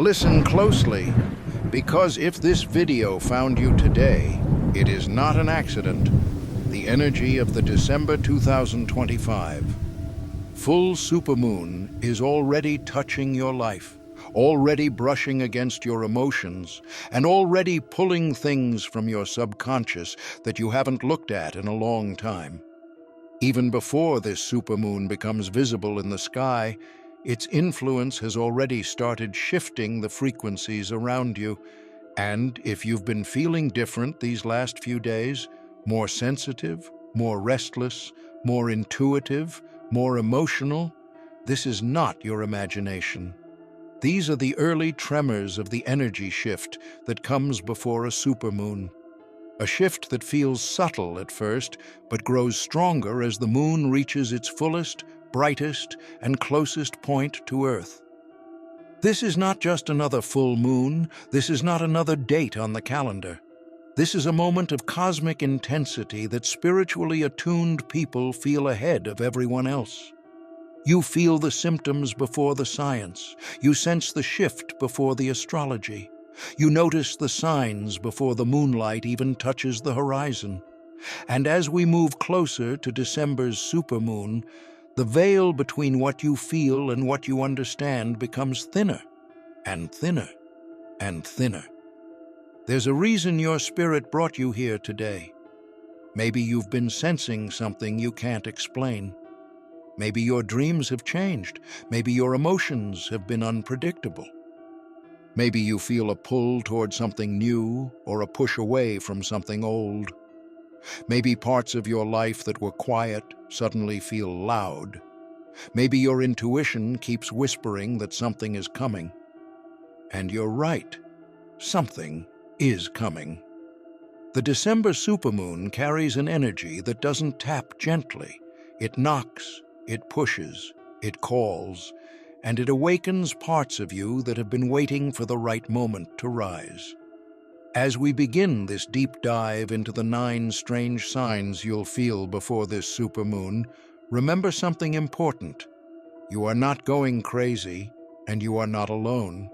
Listen closely, because if this video found you today, it is not an accident. The energy of the December 2025 full supermoon is already touching your life, already brushing against your emotions, and already pulling things from your subconscious that you haven't looked at in a long time. Even before this supermoon becomes visible in the sky, its influence has already started shifting the frequencies around you. And if you've been feeling different these last few days, more sensitive, more restless, more intuitive, more emotional, this is not your imagination. These are the early tremors of the energy shift that comes before a supermoon. A shift that feels subtle at first, but grows stronger as the moon reaches its fullest, brightest, and closest point to Earth. This is not just another full moon, this is not another date on the calendar. This is a moment of cosmic intensity that spiritually attuned people feel ahead of everyone else. You feel the symptoms before the science. You sense the shift before the astrology. You notice the signs before the moonlight even touches the horizon. And as we move closer to December's supermoon, the veil between what you feel and what you understand becomes thinner and thinner and thinner. There's a reason your spirit brought you here today. Maybe you've been sensing something you can't explain. Maybe your dreams have changed. Maybe your emotions have been unpredictable. Maybe you feel a pull toward something new or a push away from something old. Maybe parts of your life that were quiet suddenly feel loud. Maybe your intuition keeps whispering that something is coming. And you're right. Something is coming. The December supermoon carries an energy that doesn't tap gently. It knocks, it pushes, it calls, and it awakens parts of you that have been waiting for the right moment to rise. As we begin this deep dive into the 9 strange signs you'll feel before this supermoon, remember something important. You are not going crazy, and you are not alone.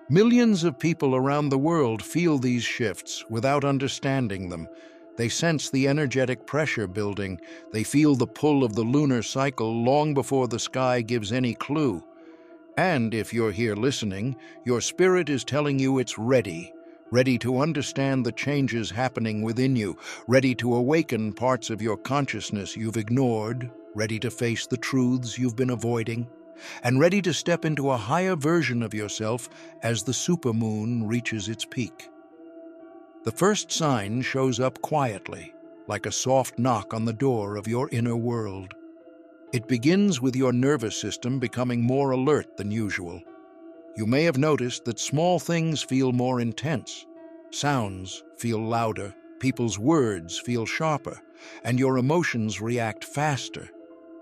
Millions of people around the world feel these shifts without understanding them. They sense the energetic pressure building. They feel the pull of the lunar cycle long before the sky gives any clue. And if you're here listening, your spirit is telling you it's ready to understand the changes happening within you, ready to awaken parts of your consciousness you've ignored, ready to face the truths you've been avoiding, and ready to step into a higher version of yourself as the supermoon reaches its peak. The first sign shows up quietly, like a soft knock on the door of your inner world. It begins with your nervous system becoming more alert than usual. You may have noticed that small things feel more intense. Sounds feel louder, people's words feel sharper, and your emotions react faster.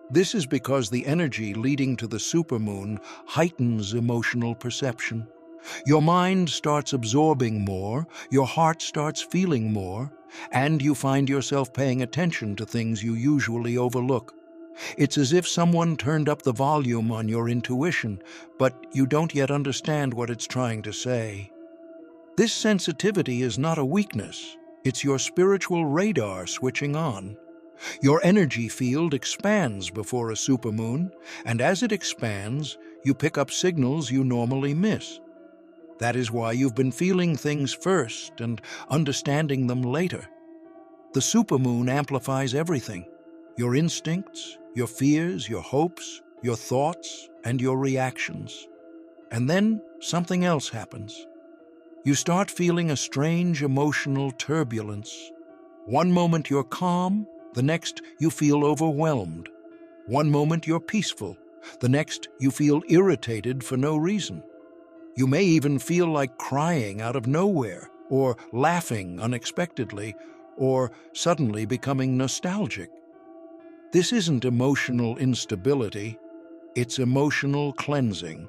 This is because the energy leading to the supermoon heightens emotional perception. Your mind starts absorbing more, your heart starts feeling more, and you find yourself paying attention to things you usually overlook. It's as if someone turned up the volume on your intuition, but you don't yet understand what it's trying to say. This sensitivity is not a weakness. It's your spiritual radar switching on. Your energy field expands before a supermoon, and as it expands, you pick up signals you normally miss. That is why you've been feeling things first and understanding them later. The supermoon amplifies everything: your instincts, your fears, your hopes, your thoughts, and your reactions. And then something else happens. You start feeling a strange emotional turbulence. One moment you're calm, the next you feel overwhelmed. One moment you're peaceful, the next you feel irritated for no reason. You may even feel like crying out of nowhere, or laughing unexpectedly, or suddenly becoming nostalgic. This isn't emotional instability, it's emotional cleansing.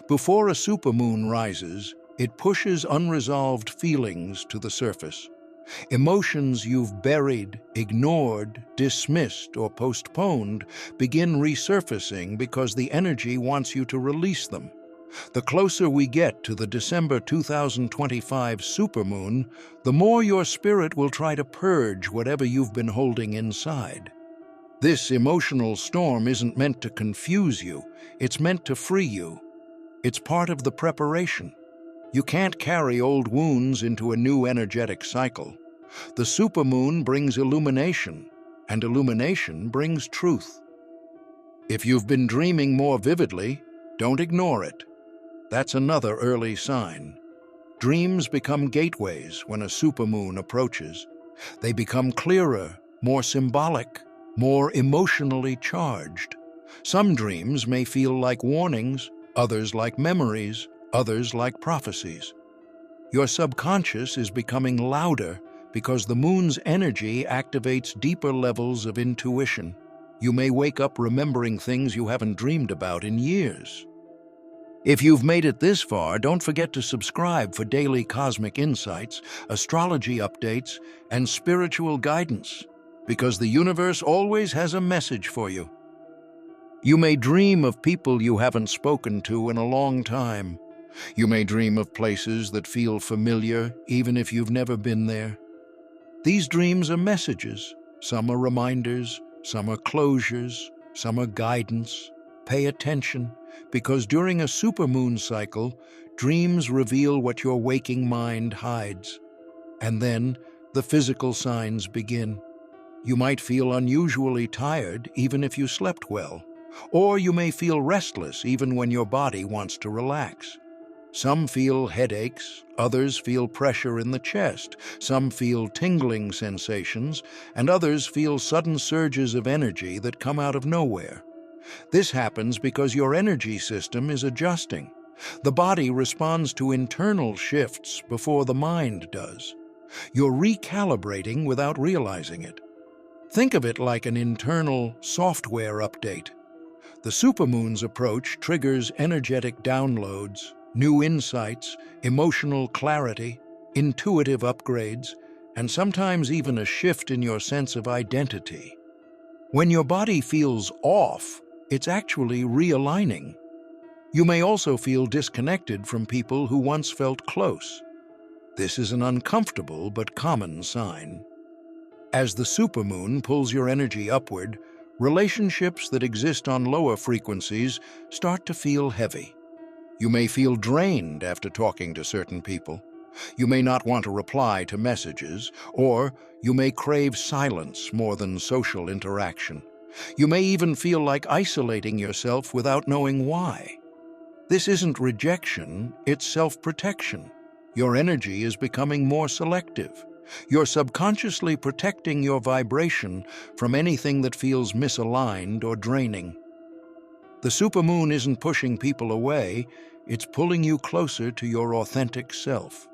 Before a supermoon rises, it pushes unresolved feelings to the surface. Emotions you've buried, ignored, dismissed, or postponed begin resurfacing because the energy wants you to release them. The closer we get to the December 2025 supermoon, the more your spirit will try to purge whatever you've been holding inside. This emotional storm isn't meant to confuse you, it's meant to free you. It's part of the preparation. You can't carry old wounds into a new energetic cycle. The supermoon brings illumination, and illumination brings truth. If you've been dreaming more vividly, don't ignore it. That's another early sign. Dreams become gateways when a supermoon approaches. They become clearer, more symbolic, more emotionally charged. Some dreams may feel like warnings, others like memories, others like prophecies. Your subconscious is becoming louder because the moon's energy activates deeper levels of intuition. You may wake up remembering things you haven't dreamed about in years. If you've made it this far, don't forget to subscribe for daily cosmic insights, astrology updates, and spiritual guidance, because the universe always has a message for you. You may dream of people you haven't spoken to in a long time. You may dream of places that feel familiar, even if you've never been there. These dreams are messages. Some are reminders, some are closures, some are guidance. Pay attention, because during a supermoon cycle, dreams reveal what your waking mind hides. And then, the physical signs begin. You might feel unusually tired even if you slept well, or you may feel restless even when your body wants to relax. Some feel headaches, others feel pressure in the chest, some feel tingling sensations, and others feel sudden surges of energy that come out of nowhere. This happens because your energy system is adjusting. The body responds to internal shifts before the mind does. You're recalibrating without realizing it. Think of it like an internal software update. The supermoon's approach triggers energetic downloads, new insights, emotional clarity, intuitive upgrades, and sometimes even a shift in your sense of identity. When your body feels off, it's actually realigning. You may also feel disconnected from people who once felt close. This is an uncomfortable but common sign. As the supermoon pulls your energy upward, relationships that exist on lower frequencies start to feel heavy. You may feel drained after talking to certain people. You may not want to reply to messages, or you may crave silence more than social interaction. You may even feel like isolating yourself without knowing why. This isn't rejection, it's self-protection. Your energy is becoming more selective. You're subconsciously protecting your vibration from anything that feels misaligned or draining. The supermoon isn't pushing people away, it's pulling you closer to your authentic self.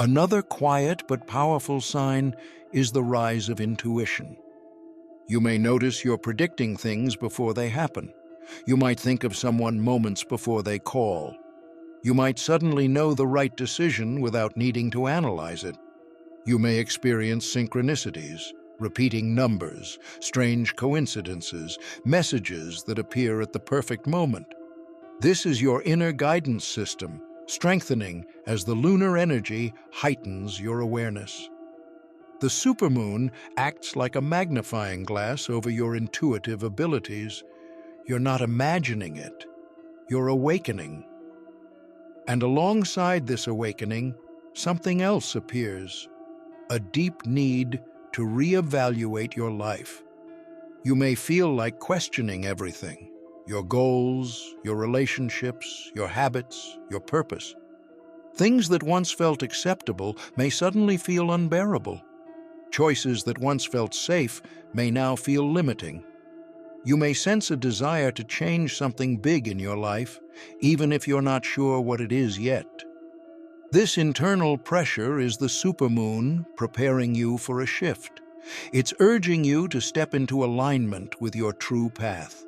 Another quiet but powerful sign is the rise of intuition. You may notice you're predicting things before they happen. You might think of someone moments before they call. You might suddenly know the right decision without needing to analyze it. You may experience synchronicities, repeating numbers, strange coincidences, messages that appear at the perfect moment. This is your inner guidance system, strengthening as the lunar energy heightens your awareness. The supermoon acts like a magnifying glass over your intuitive abilities. You're not imagining it, you're awakening. And alongside this awakening, something else appears, a deep need to reevaluate your life. You may feel like questioning everything, your goals, your relationships, your habits, your purpose. Things that once felt acceptable may suddenly feel unbearable. Choices that once felt safe may now feel limiting. You may sense a desire to change something big in your life, even if you're not sure what it is yet. This internal pressure is the supermoon preparing you for a shift. It's urging you to step into alignment with your true path.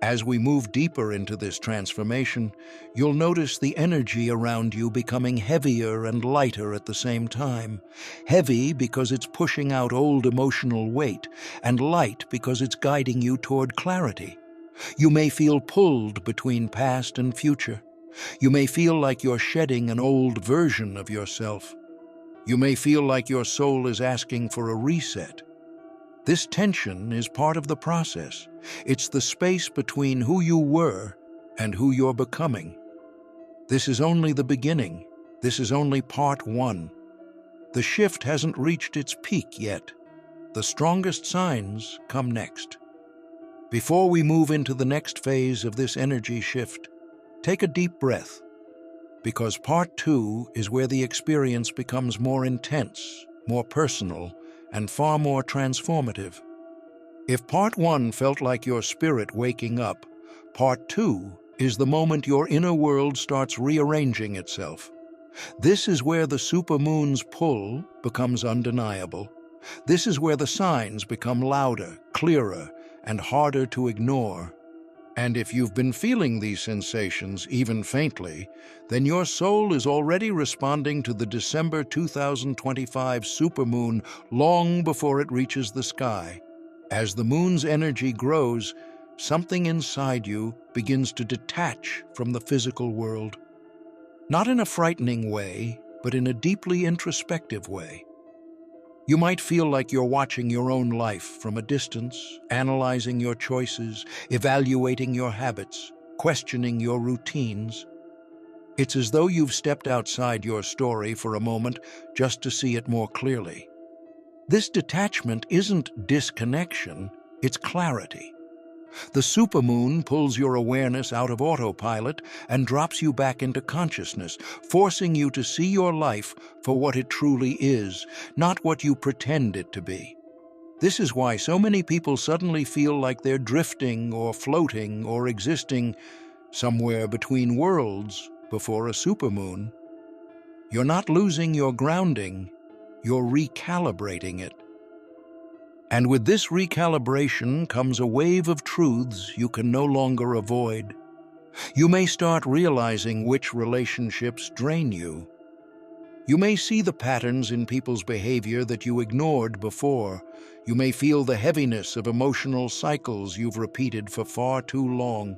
As we move deeper into this transformation, you'll notice the energy around you becoming heavier and lighter at the same time. Heavy because it's pushing out old emotional weight, and light because it's guiding you toward clarity. You may feel pulled between past and future. You may feel like you're shedding an old version of yourself. You may feel like your soul is asking for a reset. This tension is part of the process. It's the space between who you were and who you're becoming. This is only the beginning. This is only part one. The shift hasn't reached its peak yet. The strongest signs come next. Before we move into the next phase of this energy shift, take a deep breath, because part two is where the experience becomes more intense, more personal, and far more transformative. If part one felt like your spirit waking up, part two is the moment your inner world starts rearranging itself. This is where the supermoon's pull becomes undeniable. This is where the signs become louder, clearer, and harder to ignore. And if you've been feeling these sensations, even faintly, then your soul is already responding to the December 2025 supermoon long before it reaches the sky. As the moon's energy grows, something inside you begins to detach from the physical world. Not in a frightening way, but in a deeply introspective way. You might feel like you're watching your own life from a distance, analyzing your choices, evaluating your habits, questioning your routines. It's as though you've stepped outside your story for a moment just to see it more clearly. This detachment isn't disconnection, it's clarity. The supermoon pulls your awareness out of autopilot and drops you back into consciousness, forcing you to see your life for what it truly is, not what you pretend it to be. This is why so many people suddenly feel like they're drifting or floating or existing somewhere between worlds before a supermoon. You're not losing your grounding, you're recalibrating it. And with this recalibration comes a wave of truths you can no longer avoid. You may start realizing which relationships drain you. You may see the patterns in people's behavior that you ignored before. You may feel the heaviness of emotional cycles you've repeated for far too long.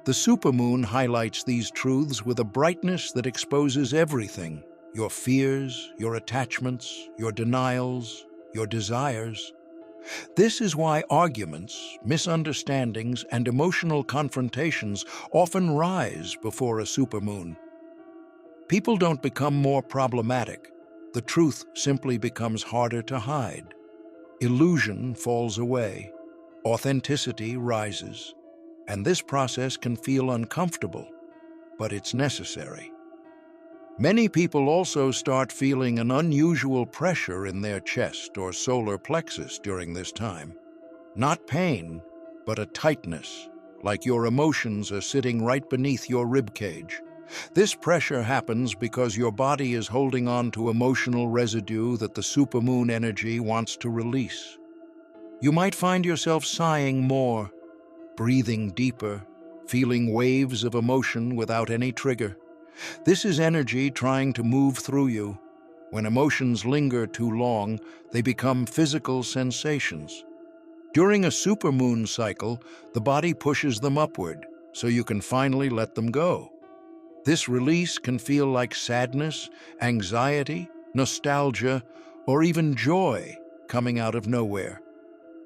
The supermoon highlights these truths with a brightness that exposes everything: your fears, your attachments, your denials, your desires. This is why arguments, misunderstandings, and emotional confrontations often rise before a supermoon. People don't become more problematic. The truth simply becomes harder to hide. Illusion falls away. Authenticity rises. And this process can feel uncomfortable, but it's necessary. Many people also start feeling an unusual pressure in their chest or solar plexus during this time. Not pain, but a tightness, like your emotions are sitting right beneath your ribcage. This pressure happens because your body is holding on to emotional residue that the supermoon energy wants to release. You might find yourself sighing more, breathing deeper, feeling waves of emotion without any trigger. This is energy trying to move through you. When emotions linger too long, they become physical sensations. During a supermoon cycle, the body pushes them upward, so you can finally let them go. This release can feel like sadness, anxiety, nostalgia, or even joy coming out of nowhere.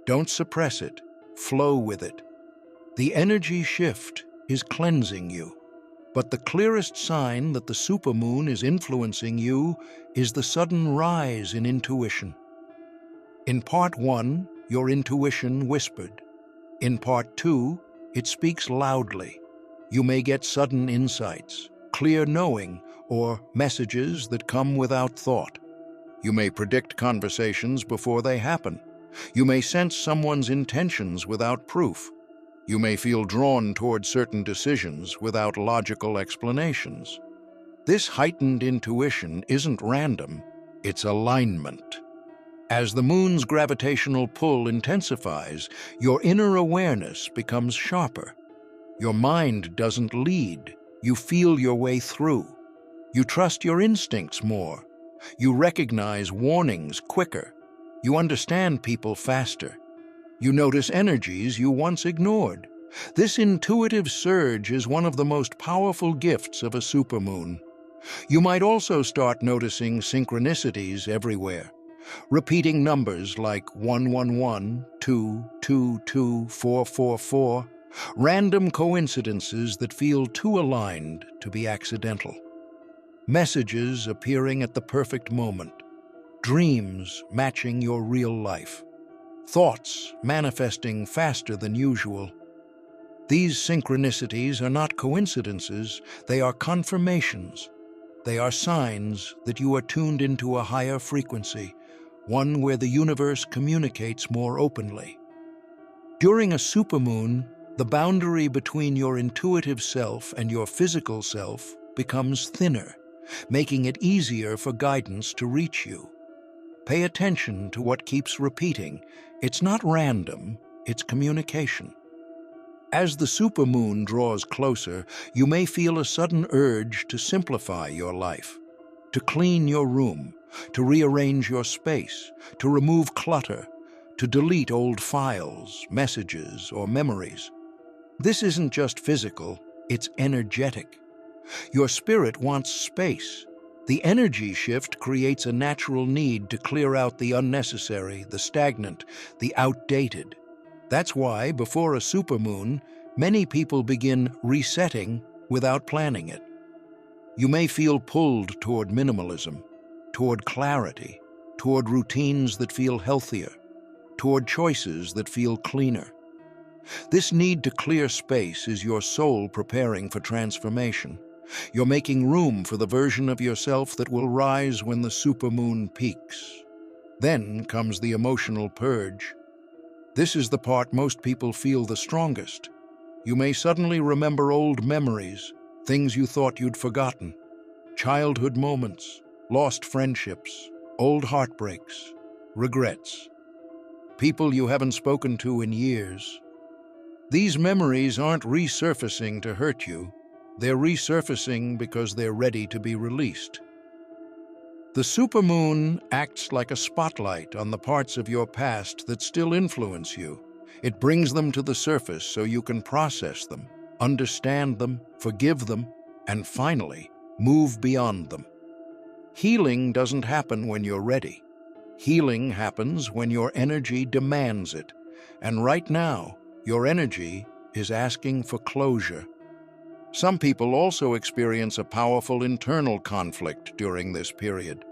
Don't suppress it, flow with it. The energy shift is cleansing you. But the clearest sign that the supermoon is influencing you is the sudden rise in intuition. In part one, your intuition whispered. In part two, it speaks loudly. You may get sudden insights, clear knowing, or messages that come without thought. You may predict conversations before they happen. You may sense someone's intentions without proof. You may feel drawn toward certain decisions without logical explanations. This heightened intuition isn't random, it's alignment. As the moon's gravitational pull intensifies, your inner awareness becomes sharper. Your mind doesn't lead, you feel your way through. You trust your instincts more. You recognize warnings quicker. You understand people faster. You notice energies you once ignored. This intuitive surge is one of the most powerful gifts of a supermoon. You might also start noticing synchronicities everywhere. Repeating numbers like 111, 222, 444, random coincidences that feel too aligned to be accidental. Messages appearing at the perfect moment. Dreams matching your real life. Thoughts manifesting faster than usual. These synchronicities are not coincidences, they are confirmations. They are signs that you are tuned into a higher frequency, one where the universe communicates more openly. During a supermoon, the boundary between your intuitive self and your physical self becomes thinner, making it easier for guidance to reach you. Pay attention to what keeps repeating. It's not random, it's communication. As the supermoon draws closer, you may feel a sudden urge to simplify your life, to clean your room, to rearrange your space, to remove clutter, to delete old files, messages, or memories. This isn't just physical, it's energetic. Your spirit wants space. The energy shift creates a natural need to clear out the unnecessary, the stagnant, the outdated. That's why, before a supermoon, many people begin resetting without planning it. You may feel pulled toward minimalism, toward clarity, toward routines that feel healthier, toward choices that feel cleaner. This need to clear space is your soul preparing for transformation. You're making room for the version of yourself that will rise when the supermoon peaks. Then comes the emotional purge. This is the part most people feel the strongest. You may suddenly remember old memories, things you thought you'd forgotten, childhood moments, lost friendships, old heartbreaks, regrets, people you haven't spoken to in years. These memories aren't resurfacing to hurt you. They're resurfacing because they're ready to be released. The supermoon acts like a spotlight on the parts of your past that still influence you. It brings them to the surface so you can process them, understand them, forgive them, and finally, move beyond them. Healing doesn't happen when you're ready. Healing happens when your energy demands it. And right now, your energy is asking for closure. Some people also experience a powerful internal conflict during this period.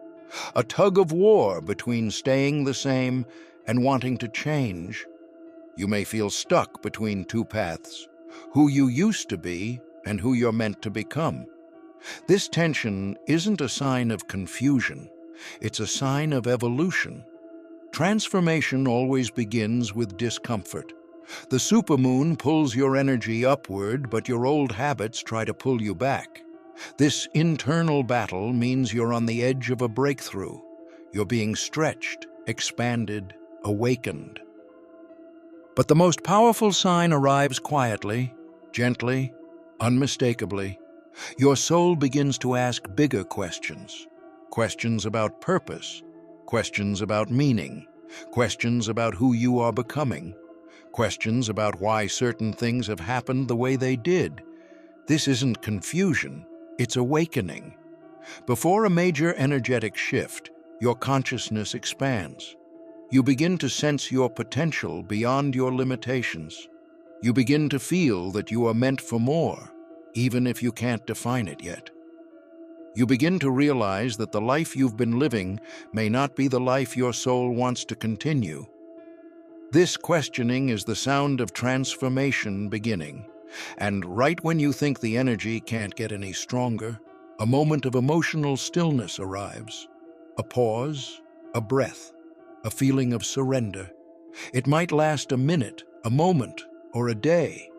A tug of war between staying the same and wanting to change. You may feel stuck between two paths, who you used to be and who you're meant to become. This tension isn't a sign of confusion, it's a sign of evolution. Transformation always begins with discomfort. The supermoon pulls your energy upward, but your old habits try to pull you back. This internal battle means you're on the edge of a breakthrough. You're being stretched, expanded, awakened. But the most powerful sign arrives quietly, gently, unmistakably. Your soul begins to ask bigger questions. Questions about purpose, questions about meaning, questions about who you are becoming, questions about why certain things have happened the way they did. This isn't confusion, it's awakening. Before a major energetic shift, your consciousness expands. You begin to sense your potential beyond your limitations. You begin to feel that you are meant for more, even if you can't define it yet. You begin to realize that the life you've been living may not be the life your soul wants to continue. This questioning is the sound of transformation beginning, and right when you think the energy can't get any stronger, a moment of emotional stillness arrives. A pause, a breath, a feeling of surrender. It might last a minute, a moment, or a day,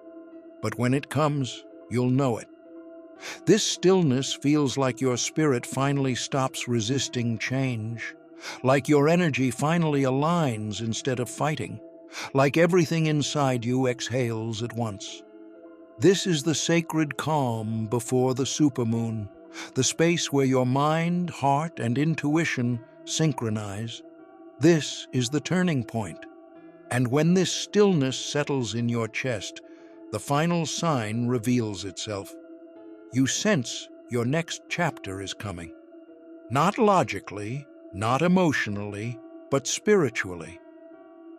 but when it comes, you'll know it. This stillness feels like your spirit finally stops resisting change, like your energy finally aligns instead of fighting, like everything inside you exhales at once. This is the sacred calm before the supermoon, the space where your mind, heart, and intuition synchronize. This is the turning point. And when this stillness settles in your chest, the final sign reveals itself. You sense your next chapter is coming. Not logically, not emotionally, but spiritually.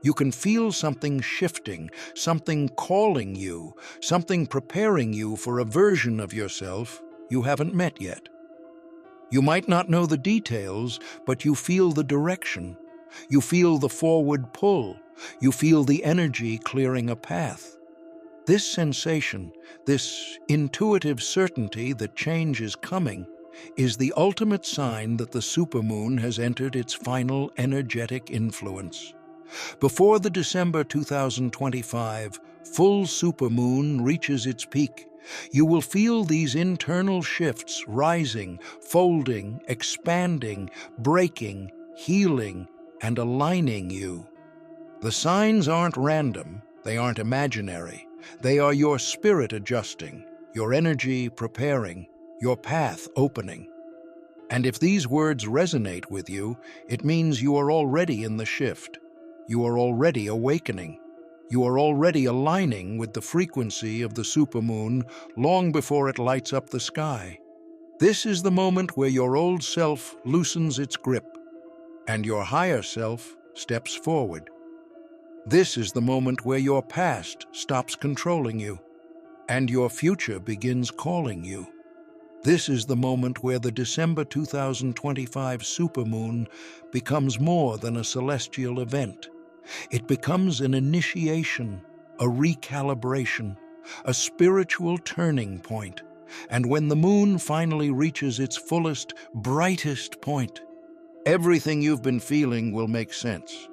You can feel something shifting, something calling you, something preparing you for a version of yourself you haven't met yet. You might not know the details, but you feel the direction. You feel the forward pull. You feel the energy clearing a path. This sensation, this intuitive certainty that change is coming, is the ultimate sign that the supermoon has entered its final energetic influence. Before the December 2025 full supermoon reaches its peak, you will feel these internal shifts rising, folding, expanding, breaking, healing, and aligning you. The signs aren't random, they aren't imaginary. They are your spirit adjusting, your energy preparing, your path opening. And if these words resonate with you, it means you are already in the shift. You are already awakening. You are already aligning with the frequency of the supermoon long before it lights up the sky. This is the moment where your old self loosens its grip and your higher self steps forward. This is the moment where your past stops controlling you and your future begins calling you. This is the moment where the December 2025 supermoon becomes more than a celestial event. It becomes an initiation, a recalibration, a spiritual turning point. And when the moon finally reaches its fullest, brightest point, everything you've been feeling will make sense.